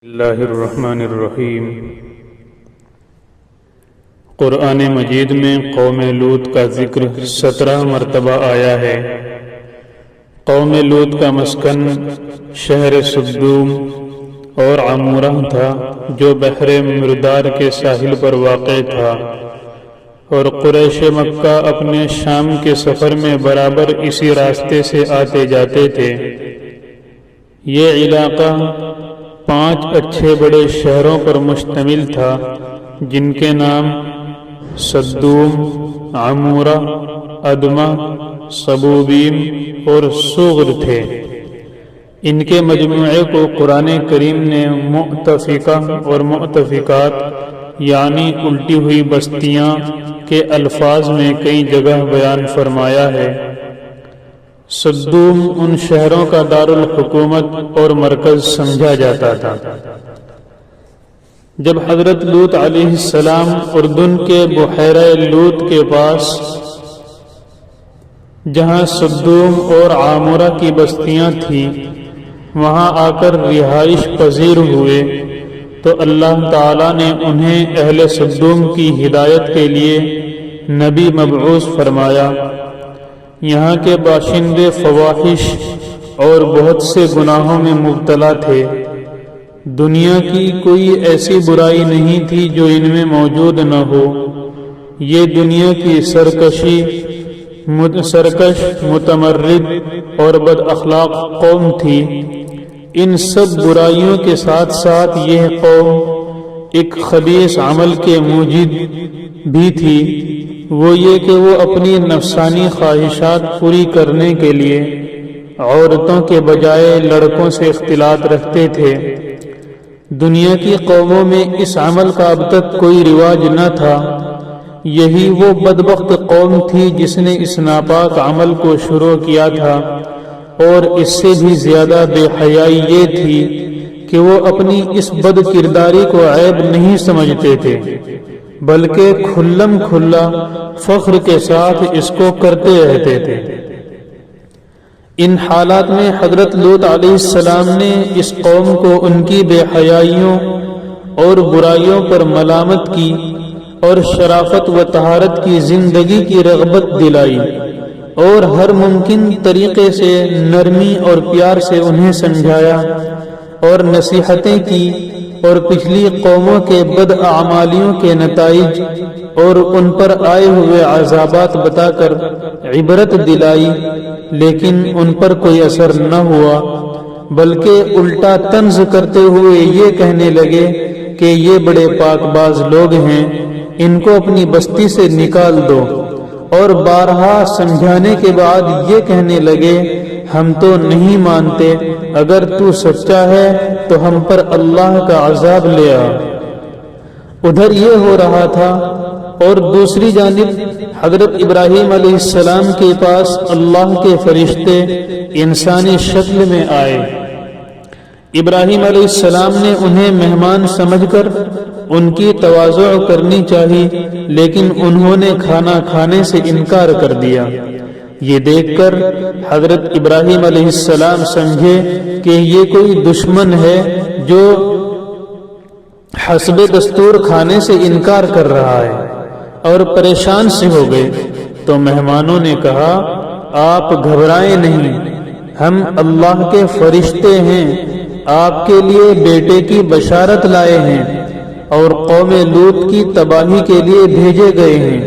اللہ الرحمن الرحیم۔ قرآن مجید میں قوم لوط کا ذکر 17 مرتبہ آیا ہے۔ قوم لوط کا مسکن شہر سدوم اور عمورہ تھا جو بحر مردار کے ساحل پر واقع تھا، اور قریش مکہ اپنے شام کے سفر میں برابر اسی راستے سے آتے جاتے تھے۔ یہ علاقہ 5 اچھے بڑے شہروں پر مشتمل تھا جن کے نام سدوم، عمورہ، ادمہ، سبوبیم اور سغر تھے۔ ان کے مجموعے کو قرآن کریم نے مؤتفقہ اور مؤتفقات یعنی الٹی ہوئی بستیاں کے الفاظ میں کئی جگہ بیان فرمایا ہے۔ سدوم ان شہروں کا دارالحکومت اور مرکز سمجھا جاتا تھا۔ جب حضرت لوط علیہ السلام اردن کے بحیرہ لوط کے پاس جہاں سدوم اور عامورہ کی بستیاں تھیں وہاں آ کر رہائش پذیر ہوئے تو اللہ تعالی نے انہیں اہل سدوم کی ہدایت کے لیے نبی مبعوث فرمایا۔ یہاں کے باشندے فواحش اور بہت سے گناہوں میں مبتلا تھے۔ دنیا کی کوئی ایسی برائی نہیں تھی جو ان میں موجود نہ ہو۔ یہ دنیا کی سرکش، متمرد اور بد اخلاق قوم تھی۔ ان سب برائیوں کے ساتھ ساتھ یہ قوم ایک خبیث عمل کے موجد بھی تھی، وہ یہ کہ وہ اپنی نفسانی خواہشات پوری کرنے کے لیے عورتوں کے بجائے لڑکوں سے اختلاط رکھتے تھے۔ دنیا کی قوموں میں اس عمل کا اب تک کوئی رواج نہ تھا۔ یہی وہ بدبخت قوم تھی جس نے اس ناپاک عمل کو شروع کیا تھا، اور اس سے بھی زیادہ بے حیائی یہ تھی کہ وہ اپنی اس بد کرداری کو عیب نہیں سمجھتے تھے، بلکہ کھلم کھلا فخر کے ساتھ اس کو کرتے رہتے تھے۔ ان حالات میں حضرت لوط علیہ السلام نے اس قوم کو ان کی بے حیائیوں اور برائیوں پر ملامت کی اور شرافت و طہارت کی زندگی کی رغبت دلائی، اور ہر ممکن طریقے سے نرمی اور پیار سے انہیں سمجھایا اور نصیحتیں کی، اور پچھلی قوموں کے بد اعمالیوں کے نتائج اور ان پر آئے ہوئے عذابات بتا کر عبرت دلائی، لیکن ان پر کوئی اثر نہ ہوا، بلکہ الٹا طنز کرتے ہوئے یہ کہنے لگے کہ یہ بڑے پاک باز لوگ ہیں، ان کو اپنی بستی سے نکال دو، اور بارہا سمجھانے کے بعد یہ کہنے لگے ہم تو نہیں مانتے، اگر تو سچا ہے تو ہم پر اللہ کا عذاب لے آ۔ ادھر یہ ہو رہا تھا، اور دوسری جانب حضرت ابراہیم علیہ السلام کے پاس اللہ کے فرشتے انسانی شکل میں آئے۔ ابراہیم علیہ السلام نے انہیں مہمان سمجھ کر ان کی تواضع کرنی چاہی، لیکن انہوں نے کھانا کھانے سے انکار کر دیا۔ یہ دیکھ کر حضرت ابراہیم علیہ السلام سمجھے کہ یہ کوئی دشمن ہے جو حسب دستور کھانے سے انکار کر رہا ہے، اور پریشان سے ہو گئے۔ تو مہمانوں نے کہا آپ گھبرائیں نہیں، ہم اللہ کے فرشتے ہیں، آپ کے لیے بیٹے کی بشارت لائے ہیں اور قوم لوط کی تباہی کے لیے بھیجے گئے ہیں۔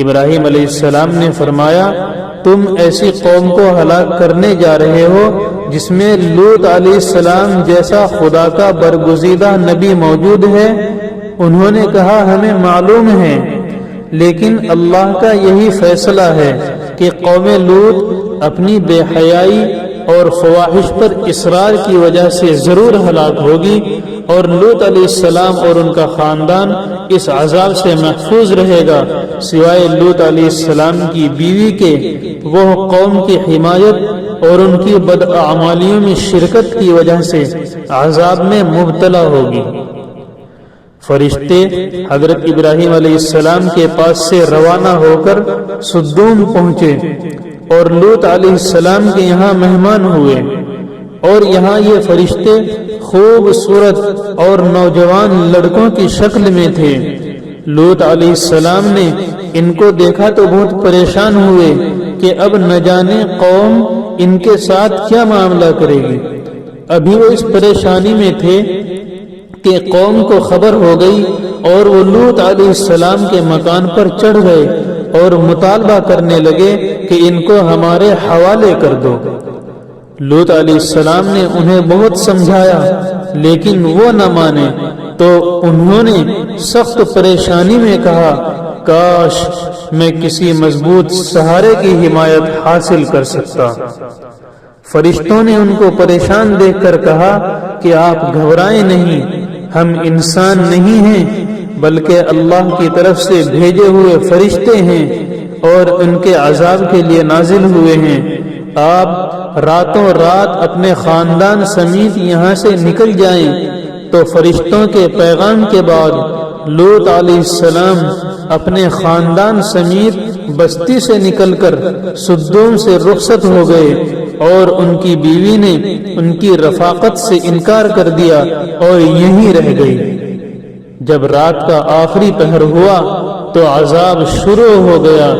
ابراہیم علیہ السلام نے فرمایا تم ایسی قوم کو ہلاک کرنے جا رہے ہو جس میں لوط علیہ السلام جیسا خدا کا برگزیدہ نبی موجود ہے؟ انہوں نے کہا ہمیں معلوم ہے، لیکن اللہ کا یہی فیصلہ ہے کہ قوم لوط اپنی بے حیائی اور فواحش پر اصرار کی وجہ سے ضرور ہلاک ہوگی، اور لوط علیہ السلام اور ان کا خاندان اس عذاب سے محفوظ رہے گا، سوائے لوط علیہ السلام کی بیوی کے۔ وہ قوم کی حمایت اور ان کی بد اعمالیوں میں شرکت کی وجہ سے عذاب میں مبتلا ہوگی۔ فرشتے حضرت ابراہیم علیہ السلام کے پاس سے روانہ ہو کر سدوم پہنچے اور لوط علیہ السلام کے یہاں مہمان ہوئے۔ اور یہاں یہ فرشتے خوبصورت اور نوجوان لڑکوں کی شکل میں تھے۔ لوط علیہ السلام نے ان کو دیکھا تو بہت پریشان ہوئے کہ اب نہ جانے قوم ان کے ساتھ کیا معاملہ کرے گی۔ ابھی وہ اس پریشانی میں تھے کہ قوم کو خبر ہو گئی اور وہ لوط علیہ السلام کے مکان پر چڑھ گئے اور مطالبہ کرنے لگے کہ ان کو ہمارے حوالے کر دو۔ لوط علیہ السلام نے انہیں بہت سمجھایا لیکن وہ نہ مانے، تو انہوں نے سخت پریشانی میں کہا، کاش میں کسی مضبوط سہارے کی حمایت حاصل کر سکتا۔ فرشتوں نے ان کو پریشان دیکھ کر کہا کہ آپ گھبرائیں نہیں، ہم انسان نہیں ہیں بلکہ اللہ کی طرف سے بھیجے ہوئے فرشتے ہیں اور ان کے عذاب کے لیے نازل ہوئے ہیں۔ آپ راتوں رات اپنے خاندان سمیت یہاں سے نکل جائیں۔ تو فرشتوں کے پیغام کے بعد لوط علیہ السلام اپنے خاندان سمیت بستی سے نکل کر سدوم سے رخصت ہو گئے، اور ان کی بیوی نے ان کی رفاقت سے انکار کر دیا اور یہیں رہ گئی۔ جب رات کا آخری پہر ہوا تو عذاب شروع ہو گیا۔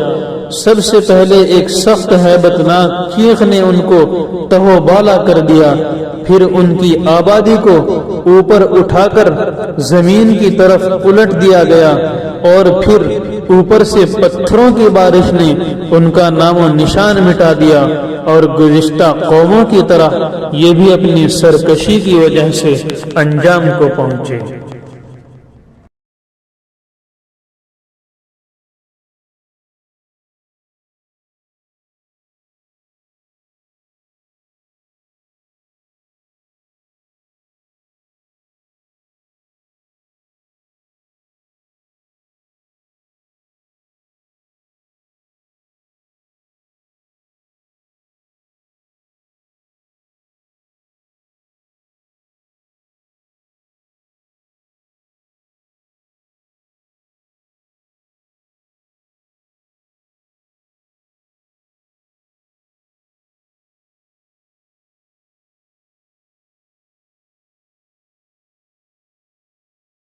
سب سے پہلے ایک سخت ہیبت ناک چیخ نے ان کو تہو بالا کر دیا، پھر ان کی آبادی کو اوپر اٹھا کر زمین کی طرف الٹ دیا گیا، اور پھر اوپر سے پتھروں کی بارش نے ان کا نام و نشان مٹا دیا، اور گزشتہ قوموں کی طرح یہ بھی اپنی سرکشی کی وجہ سے انجام کو پہنچے۔